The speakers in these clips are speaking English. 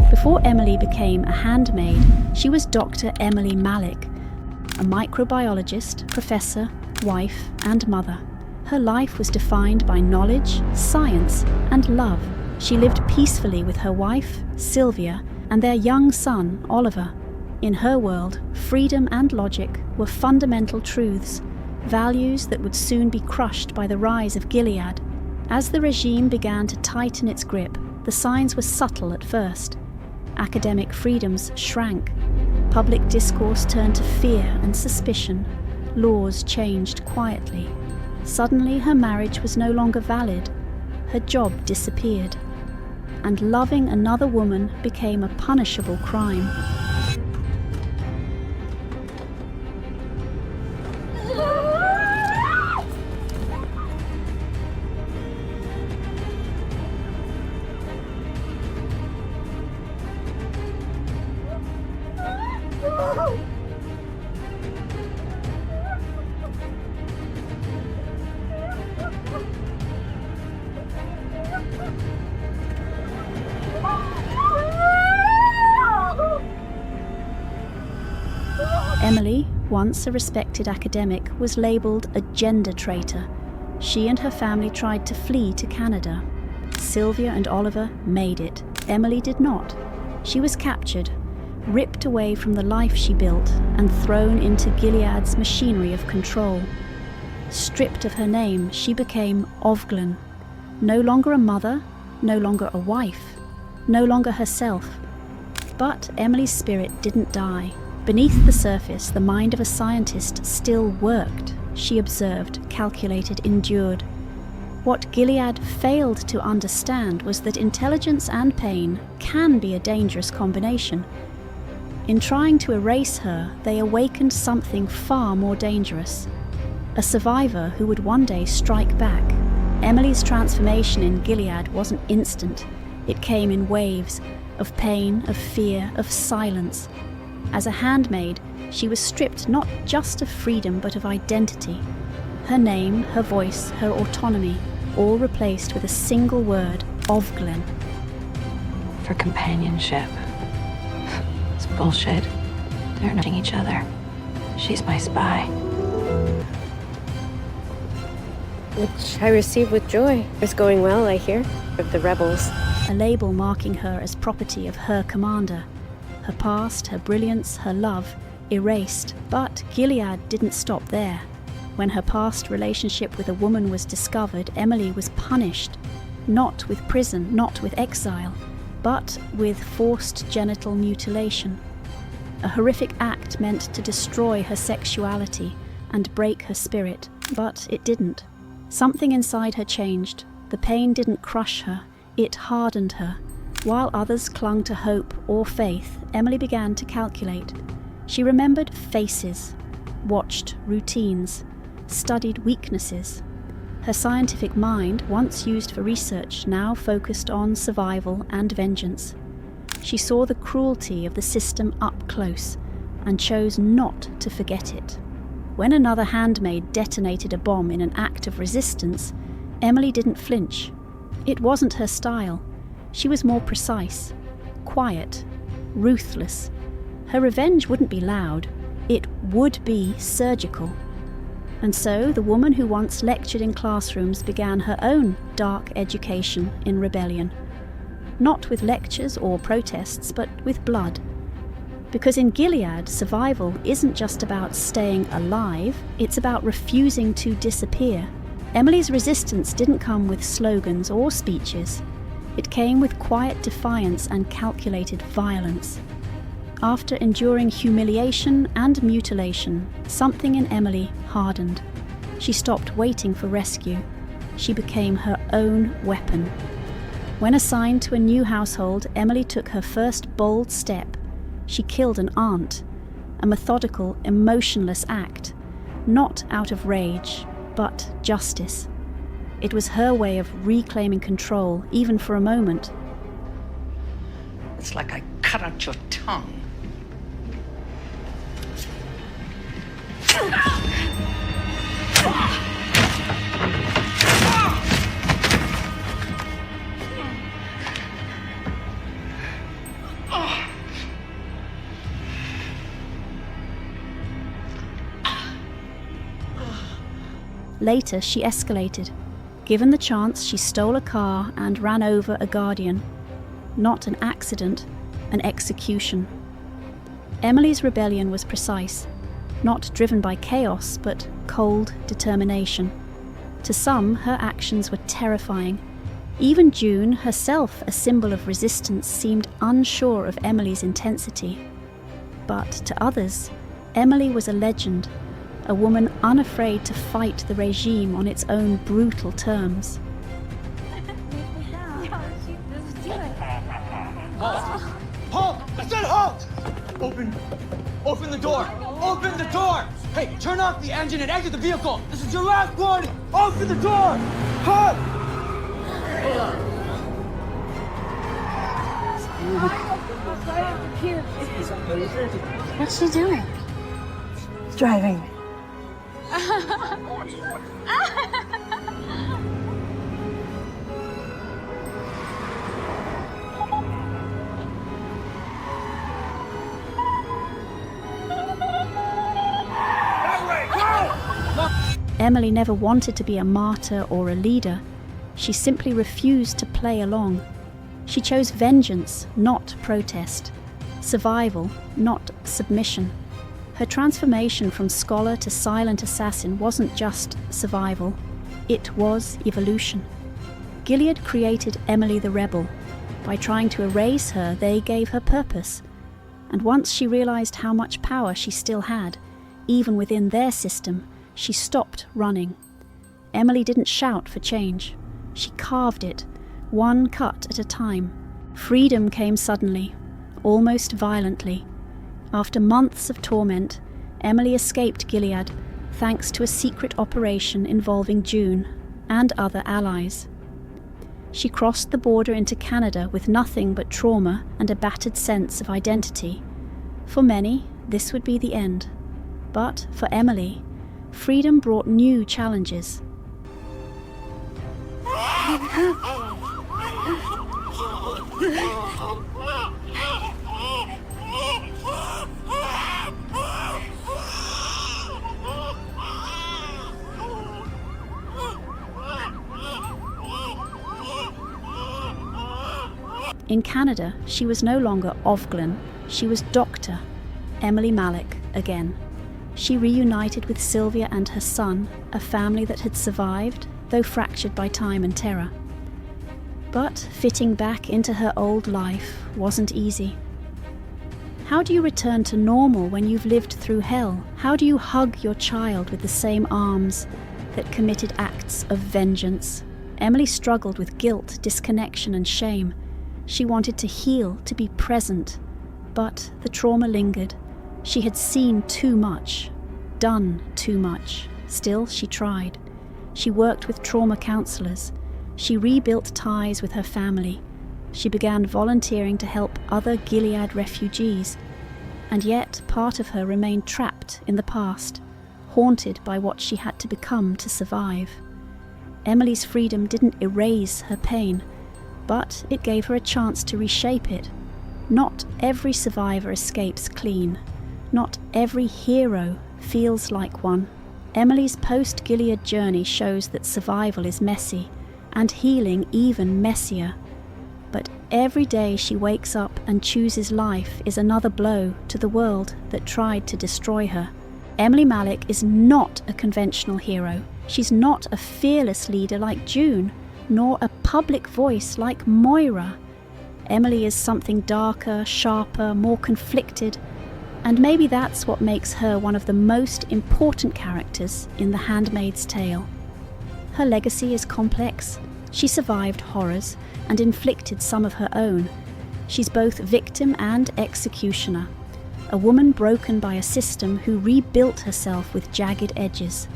Before Emily became a handmaid, she was Dr. Emily Malek, a microbiologist, professor, wife, and mother. Her life was defined by knowledge, science, and love. She lived peacefully with her wife, Sylvia, and their young son, Oliver. In her world, freedom and logic were fundamental truths, values that would soon be crushed by the rise of Gilead. As the regime began to tighten its grip, the signs were subtle at first. Academic freedoms shrank. Public discourse turned to fear and suspicion. Laws changed quietly. Suddenly, her marriage was no longer valid. Her job disappeared. And loving another woman became a punishable crime. Emily, once a respected academic, was labelled a gender traitor. She and her family tried to flee to Canada. Sylvia and Oliver made it. Emily did not. She was captured, ripped away from the life she built, and thrown into Gilead's machinery of control. Stripped of her name, she became Ofglen. No longer a mother, no longer a wife, no longer herself. But Emily's spirit didn't die. Beneath the surface, the mind of a scientist still worked. She observed, calculated, endured. What Gilead failed to understand was that intelligence and pain can be a dangerous combination. In trying to erase her, they awakened something far more dangerous. A survivor who would one day strike back. Emily's transformation in Gilead wasn't instant. It came in waves, of pain, of fear, of silence. As a handmaid, she was stripped not just of freedom but of identity. Her name, her voice, her autonomy, all replaced with a single word, Ofglen. For companionship. It's bullshit. They're knowing each other. She's my spy. Which I receive with joy. It's going well, I hear, of the rebels. A label marking her as property of her commander. Her past, her brilliance, her love, erased. But Gilead didn't stop there. When her past relationship with a woman was discovered, Emily was punished. Not with prison, not with exile, but with forced genital mutilation. A horrific act meant to destroy her sexuality and break her spirit, but it didn't. Something inside her changed. The pain didn't crush her, it hardened her. While others clung to hope or faith, Emily began to calculate. She remembered faces, watched routines, studied weaknesses. Her scientific mind, once used for research, now focused on survival and vengeance. She saw the cruelty of the system up close and chose not to forget it. When another handmaid detonated a bomb in an act of resistance, Emily didn't flinch. It wasn't her style. She was more precise, quiet, ruthless. Her revenge wouldn't be loud, it would be surgical. And so the woman who once lectured in classrooms began her own dark education in rebellion. Not with lectures or protests, but with blood. Because in Gilead, survival isn't just about staying alive, it's about refusing to disappear. Emily's resistance didn't come with slogans or speeches. It came with quiet defiance and calculated violence. After enduring humiliation and mutilation, something in Emily hardened. She stopped waiting for rescue. She became her own weapon. When assigned to a new household, Emily took her first bold step. She killed an aunt, a methodical, emotionless act, not out of rage, but justice. It was her way of reclaiming control, even for a moment. It's like I cut out your tongue. Later, she escalated. Given the chance, she stole a car and ran over a guardian. Not an accident, an execution. Emily's rebellion was precise, not driven by chaos, but cold determination. To some, her actions were terrifying. Even June, herself a symbol of resistance, seemed unsure of Emily's intensity. But to others, Emily was a legend, a woman unafraid to fight the regime on its own brutal terms. Halt! I said halt! Open the door! Open the door! Hey, turn off the engine and exit the vehicle! This is your last warning! Open the door! Halt! What's she doing? Driving. Emily never wanted to be a martyr or a leader. She simply refused to play along. She chose vengeance, not protest. Survival, not submission. Her transformation from scholar to silent assassin wasn't just survival. It was evolution. Gilead created Emily the Rebel. By trying to erase her, they gave her purpose. And once she realized how much power she still had, even within their system, she stopped running. Emily didn't shout for change. She carved it, one cut at a time. Freedom came suddenly, almost violently. After months of torment, Emily escaped Gilead, thanks to a secret operation involving June and other allies. She crossed the border into Canada with nothing but trauma and a battered sense of identity. For many, this would be the end. But for Emily, freedom brought new challenges. In Canada, she was no longer Ofglen, she was Dr. Emily Malek again. She reunited with Sylvia and her son, a family that had survived, though fractured by time and terror. But fitting back into her old life wasn't easy. How do you return to normal when you've lived through hell? How do you hug your child with the same arms that committed acts of vengeance? Emily struggled with guilt, disconnection, and shame. She wanted to heal, to be present, but the trauma lingered. She had seen too much, done too much. Still, she tried. She worked with trauma counselors. She rebuilt ties with her family. She began volunteering to help other Gilead refugees. And yet, part of her remained trapped in the past, haunted by what she had to become to survive. Emily's freedom didn't erase her pain, but it gave her a chance to reshape it. Not every survivor escapes clean. Not every hero feels like one. Emily's post-Gilead journey shows that survival is messy, and healing even messier. But every day she wakes up and chooses life is another blow to the world that tried to destroy her. Emily Malek is not a conventional hero. She's not a fearless leader like June, nor a public voice like Moira. Emily is something darker, sharper, more conflicted, and maybe that's what makes her one of the most important characters in the Handmaid's Tale. Her legacy is complex. She survived horrors and inflicted some of her own. She's both victim and executioner, a woman broken by a system who rebuilt herself with jagged edges.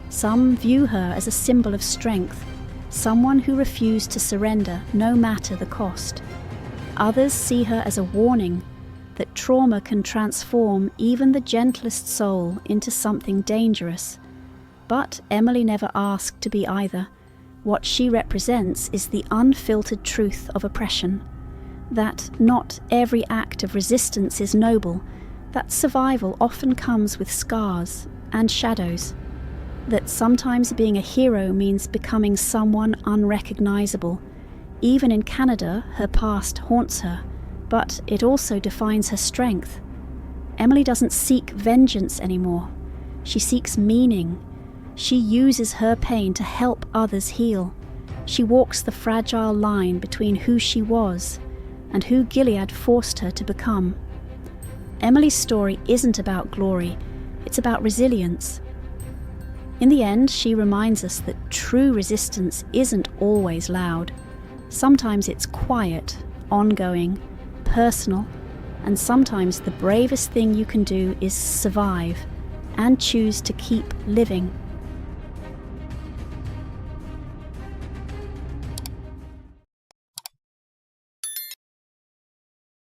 Some view her as a symbol of strength, someone who refused to surrender no matter the cost. Others see her as a warning that trauma can transform even the gentlest soul into something dangerous. But Emily never asked to be either. What she represents is the unfiltered truth of oppression, that not every act of resistance is noble, that survival often comes with scars and shadows. that sometimes being a hero means becoming someone unrecognizable. Even in Canada, her past haunts her, but it also defines her strength. Emily doesn't seek vengeance anymore. She seeks meaning. She uses her pain to help others heal. She walks the fragile line between who she was and who Gilead forced her to become. Emily's story isn't about glory, it's about resilience. In the end, she reminds us that true resistance isn't always loud. Sometimes it's quiet, ongoing, personal, and sometimes the bravest thing you can do is survive and choose to keep living.